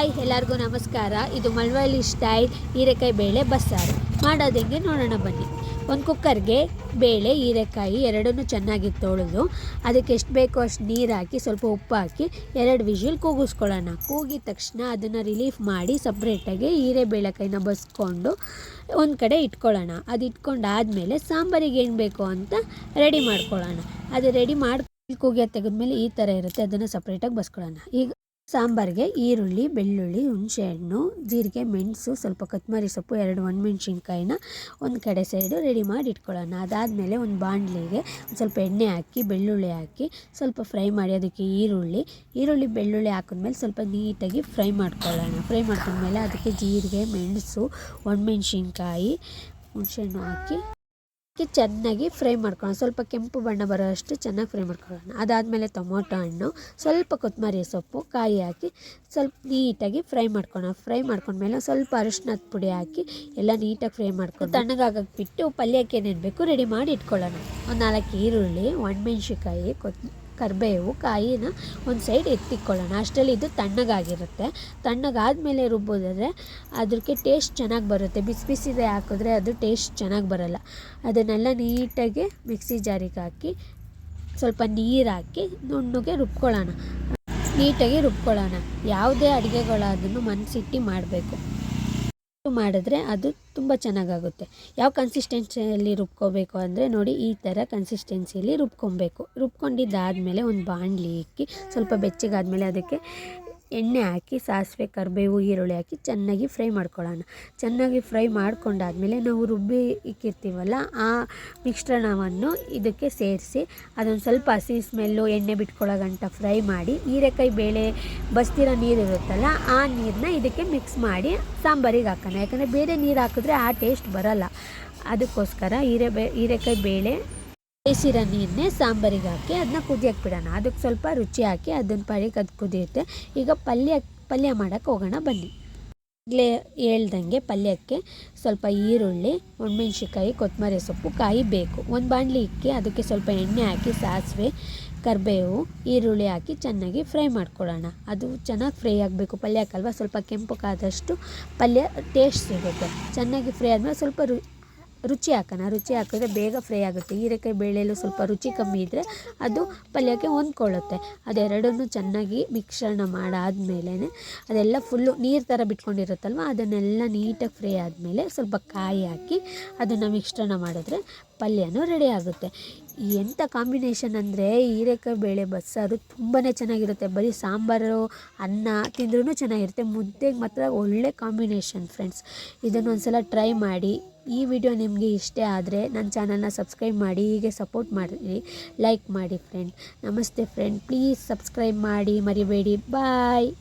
Hi ಎಲ್ಲರಿಗೂ ನಮಸ್ಕಾರ. ಇದು ಮಳವಳ್ಳಿ ಸ್ಟೈಲ್ ಹೀರೆಕಾಯಿ ಬೇಳೆ ಬಸ್ಸಾರು ಮಾಡೋದು ಹೆಂಗೆ ನೋಡೋಣ ಬನ್ನಿ. ಒಂದು ಕುಕ್ಕರ್ಗೆ ಬೇಳೆ ಹೀರೆಕಾಯಿ ಎರಡನ್ನೂ ಚೆನ್ನಾಗಿ ತೊಳೆದು ಅದಕ್ಕೆ ಎಷ್ಟು ಬೇಕೋ ಅಷ್ಟು ನೀರು ಹಾಕಿ ಸ್ವಲ್ಪ ಉಪ್ಪು ಹಾಕಿ 2 ವಿಷಿಲ್ ಕೂಗಿಸ್ಕೊಳ್ಳೋಣ. ಕೂಗಿದ ತಕ್ಷಣ ಅದನ್ನು ರಿಲೀಫ್ ಮಾಡಿ ಸಪ್ರೇಟಾಗಿ ಬೇಳೆಕಾಯಿನ ಬಸ್ಕೊಂಡು ಒಂದು ಕಡೆ ಇಟ್ಕೊಳ್ಳೋಣ. ಅದು ಇಟ್ಕೊಂಡಾದಮೇಲೆ ಸಾಂಬಾರಿಗೆ ಏನು ಬೇಕು ಅಂತ ರೆಡಿ ಮಾಡ್ಕೊಳ್ಳೋಣ. ಅದು ರೆಡಿ ಮಾಡಿ ಕೂಗಿ ತೆಗೆದ್ಮೇಲೆ ಈ ಥರ ಇರುತ್ತೆ, ಅದನ್ನು ಸಪ್ರೇಟಾಗಿ ಬಸ್ಕೊಳ್ಳೋಣ. ಈಗ ಸಾಂಬಾರಿಗೆ ಈರುಳ್ಳಿ, ಬೆಳ್ಳುಳ್ಳಿ, ಹುಣಸೆಹಣ್ಣು, ಜೀರಿಗೆ, ಮೆಣಸು, ಸ್ವಲ್ಪ ಕೊತ್ತಂಬರಿ ಸೊಪ್ಪು, 2 ಒಣಮೆಣ್ಸಿನ್ಕಾಯಿನ ಒಂದು ಕಡೆ ಸೈಡು ರೆಡಿ ಮಾಡಿ ಇಟ್ಕೊಳ್ಳೋಣ. ಅದಾದಮೇಲೆ ಒಂದು ಬಾಣಲಿಗೆ ಸ್ವಲ್ಪ ಎಣ್ಣೆ ಹಾಕಿ ಬೆಳ್ಳುಳ್ಳಿ ಹಾಕಿ ಸ್ವಲ್ಪ ಫ್ರೈ ಮಾಡಿ ಅದಕ್ಕೆ ಈರುಳ್ಳಿ ಬೆಳ್ಳುಳ್ಳಿ ಹಾಕಿದ್ಮೇಲೆ ಸ್ವಲ್ಪ ನೀಟಾಗಿ ಫ್ರೈ ಮಾಡ್ಕೊಳ್ಳೋಣ. ಫ್ರೈ ಮಾಡ್ಕೊಂಡ್ಮೇಲೆ ಅದಕ್ಕೆ ಜೀರಿಗೆ, ಮೆಣಸು, ಒಣಮೆಣ್ಸಿನ್ಕಾಯಿ, ಹುಣಸೆಹಣ್ಣು ಹಾಕಿ ಚೆನ್ನಾಗಿ ಫ್ರೈ ಮಾಡ್ಕೊಳ್ಳೋಣ. ಸ್ವಲ್ಪ ಕೆಂಪು ಬಣ್ಣ ಬರೋ ಅಷ್ಟು ಚೆನ್ನಾಗಿ ಫ್ರೈ ಮಾಡ್ಕೊಳ್ಳೋಣ. ಅದಾದಮೇಲೆ ಟೊಮೊಟೊ ಹಣ್ಣು, ಸ್ವಲ್ಪ ಕೊತ್ತಂಬರಿ ಸೊಪ್ಪು, ಕಾಯಿ ಹಾಕಿ ಸ್ವಲ್ಪ ನೀಟಾಗಿ ಫ್ರೈ ಮಾಡ್ಕೊಳ್ಳೋಣ. ಫ್ರೈ ಮಾಡ್ಕೊಂಡ್ಮೇಲೆ ಸ್ವಲ್ಪ ಅರಿಶಿನದ ಪುಡಿ ಹಾಕಿ ಎಲ್ಲ ನೀಟಾಗಿ ಫ್ರೈ ಮಾಡ್ಕೊಂಡು ತಣ್ಣಗಾಗಕ್ಕೆ ಬಿಟ್ಟು ಪಲ್ಯಕ್ಕೆ ಏನೇನು ಬೇಕು ರೆಡಿ ಮಾಡಿ ಇಟ್ಕೊಳ್ಳೋಣ. ಒಂದು 4 ಈರುಳ್ಳಿ, ಒಣಮೆಣ್ಸಿನ್ಕಾಯಿ, ಕರಿಬೇವು, ಕಾಯಿನ ಒಂದು ಸೈಡ್ ಎತ್ತಿಕ್ಕೊಳ್ಳೋಣ. ಅಷ್ಟರಲ್ಲಿ ಇದು ತಣ್ಣಗಾಗಿರುತ್ತೆ. ತಣ್ಣಗಾದಮೇಲೆ ರುಬ್ಬೋದಾದರೆ ಅದಕ್ಕೆ ಟೇಸ್ಟ್ ಚೆನ್ನಾಗಿ ಬರುತ್ತೆ. ಬಿಸಿದೆ ಹಾಕಿದ್ರೆ ಅದು ಟೇಸ್ಟ್ ಚೆನ್ನಾಗಿ ಬರೋಲ್ಲ. ಅದನ್ನೆಲ್ಲ ನೀಟಾಗಿ ಮಿಕ್ಸಿ ಜಾರಿಗೆ ಹಾಕಿ ಸ್ವಲ್ಪ ನೀರು ಹಾಕಿ ನುಣ್ಣಗೆ ರುಬ್ಕೊಳ್ಳೋಣ. ನೀಟಾಗಿ ರುಬ್ಕೊಳ್ಳೋಣ. ಯಾವುದೇ ಅಡುಗೆಗಳಾದನ್ನು ಮನಸ್ಸಿಟ್ಟು ಮಾಡಬೇಕು. ಮಾಡಿದ್ರೆ ಅದು ತುಂಬ ಚೆನ್ನಾಗಾಗುತ್ತೆ. ಯಾವ ಕನ್ಸಿಸ್ಟೆನ್ಸಿಯಲ್ಲಿ ರುಬ್ಕೋಬೇಕು ಅಂದರೆ ನೋಡಿ, ಈ ಥರ ಕನ್ಸಿಸ್ಟೆನ್ಸಿಯಲ್ಲಿ ರುಬ್ಕೊಂಡಿದ್ದಾದಮೇಲೆ ಒಂದು ಬಾಣಲಿ ಇಕ್ಕಿ ಸ್ವಲ್ಪ ಬೆಚ್ಚಗಾದಮೇಲೆ ಅದಕ್ಕೆ ಎಣ್ಣೆ ಹಾಕಿ ಸಾಸಿವೆ, ಕರಿಬೇವು, ಈರುಳ್ಳಿ ಹಾಕಿ ಚೆನ್ನಾಗಿ ಫ್ರೈ ಮಾಡ್ಕೊಳ್ಳೋಣ. ಚೆನ್ನಾಗಿ ಫ್ರೈ ಮಾಡ್ಕೊಂಡಾದಮೇಲೆ ನಾವು ರುಬ್ಬಿ ಇಕ್ಕಿರ್ತೀವಲ್ಲ ಆ ಮಿಶ್ರಣವನ್ನು ಇದಕ್ಕೆ ಸೇರಿಸಿ ಅದೊಂದು ಸ್ವಲ್ಪ ಹಸಿ ಸ್ಮೆಲ್ಲು ಎಣ್ಣೆ ಬಿಟ್ಕೊಳ್ಳೋ ಗಂಟ ಫ್ರೈ ಮಾಡಿ ಹೀರೆಕಾಯಿ ಬೇಳೆ ಬಸ್ತಿರೋ ನೀರು ಇರುತ್ತಲ್ಲ ಆ ನೀರನ್ನ ಇದಕ್ಕೆ ಮಿಕ್ಸ್ ಮಾಡಿ ಸಾಂಬಾರಿಗೆ ಹಾಕೋಣ. ಯಾಕಂದರೆ ಬೇರೆ ನೀರು ಹಾಕಿದ್ರೆ ಆ ಟೇಸ್ಟ್ ಬರೋಲ್ಲ. ಅದಕ್ಕೋಸ್ಕರ ಹೀರೆಕಾಯಿ ಬೇಳೆ ಬೇಯಿಸಿರೋ ನೀರನ್ನೇ ಸಾಂಬಾರಿಗೆ ಹಾಕಿ ಅದನ್ನ ಕುದಿಯಕ್ಕೆ ಬಿಡೋಣ. ಅದಕ್ಕೆ ಸ್ವಲ್ಪ ರುಚಿ ಹಾಕಿ ಅದನ್ನು ಪಾಡಿಗೆ ಅದು ಕುದಿಯುತ್ತೆ. ಈಗ ಪಲ್ಯ ಮಾಡೋಕ್ಕೆ ಹೋಗೋಣ ಬನ್ನಿ. ಈಗಲೇ ಹೇಳ್ದಂಗೆ ಪಲ್ಯಕ್ಕೆ ಸ್ವಲ್ಪ ಈರುಳ್ಳಿ, ಒಣಮೆಣ್ಸಿನ್ಕಾಯಿ, ಕೊತ್ತಂಬರಿ ಸೊಪ್ಪು, ಕಾಯಿ ಬೇಕು. ಒಂದು ಬಾಣಲಿ ಇಕ್ಕಿ ಅದಕ್ಕೆ ಸ್ವಲ್ಪ ಎಣ್ಣೆ ಹಾಕಿ ಸಾಸಿವೆ, ಕರಿಬೇವು, ಈರುಳ್ಳಿ ಹಾಕಿ ಚೆನ್ನಾಗಿ ಫ್ರೈ ಮಾಡ್ಕೊಳ್ಳೋಣ. ಅದು ಚೆನ್ನಾಗಿ ಫ್ರೈ ಆಗಬೇಕು. ಪಲ್ಯಕ್ಕಲ್ವ ಸ್ವಲ್ಪ ಕೆಂಪು ಕಾದಷ್ಟು ಪಲ್ಯ ಟೇಸ್ಟ್ ಸಿಗುತ್ತೆ. ಚೆನ್ನಾಗಿ ಫ್ರೈ ಆದಮೇಲೆ ಸ್ವಲ್ಪ ರುಚಿ ಹಾಕೋಣ. ರುಚಿ ಹಾಕಿದ್ರೆ ಬೇಗ ಫ್ರೈ ಆಗುತ್ತೆ. ಹೀರೆಕಾಯಿ ಬೇಳೆಯಲ್ಲೂ ಸ್ವಲ್ಪ ರುಚಿ ಕಮ್ಮಿ ಇದ್ದರೆ ಅದು ಪಲ್ಯಕ್ಕೆ ಹೊಂದ್ಕೊಳ್ಳುತ್ತೆ. ಅದೆರಡನ್ನೂ ಚೆನ್ನಾಗಿ ಮಿಶ್ರಣ ಮಾಡಾದ್ಮೇಲೆ ಅದೆಲ್ಲ ಫುಲ್ಲು ನೀರು ಥರ ಬಿಟ್ಕೊಂಡಿರುತ್ತಲ್ವ ಅದನ್ನೆಲ್ಲ ನೀಟಾಗಿ ಫ್ರೈ ಆದಮೇಲೆ ಸ್ವಲ್ಪ ಕಾಯಿ ಹಾಕಿ ಅದನ್ನು ಮಿಶ್ರಣ ಮಾಡಿದ್ರೆ ಪಲ್ಯನೂ ರೆಡಿ ಆಗುತ್ತೆ. ಎಂಥ ಕಾಂಬಿನೇಷನ್ ಅಂದರೆ ಹೀರೆಕಾಯಿ ಬೇಳೆ ಬಸ್ಸಾರು ತುಂಬಾ ಚೆನ್ನಾಗಿರುತ್ತೆ. ಬರೀ ಸಾಂಬಾರು ಅನ್ನ ತಿಂದ್ರೂ ಚೆನ್ನಾಗಿರುತ್ತೆ. ಮುದ್ದೆಗೆ ಮಾತ್ರ ಒಳ್ಳೆ ಕಾಂಬಿನೇಷನ್ ಫ್ರೆಂಡ್ಸ್. ಇದನ್ನು ಒಂದ್ಸಲ ಟ್ರೈ ಮಾಡಿ. ಈ ವಿಡಿಯೋ ನಿಮಗೆ ಇಷ್ಟ ಆದರೆ ನನ್ನ ಚಾನಲ್ನ ಸಬ್ಸ್ಕ್ರೈಬ್ ಮಾಡಿ, ಹೀಗೆ ಸಪೋರ್ಟ್ ಮಾಡಿ, ಲೈಕ್ ಮಾಡಿ ಫ್ರೆಂಡ್. ನಮಸ್ತೆ ಫ್ರೆಂಡ್, ಪ್ಲೀಸ್ ಸಬ್ಸ್ಕ್ರೈಬ್ ಮಾಡಿ ಮರಿಬೇಡಿ. ಬಾಯ್.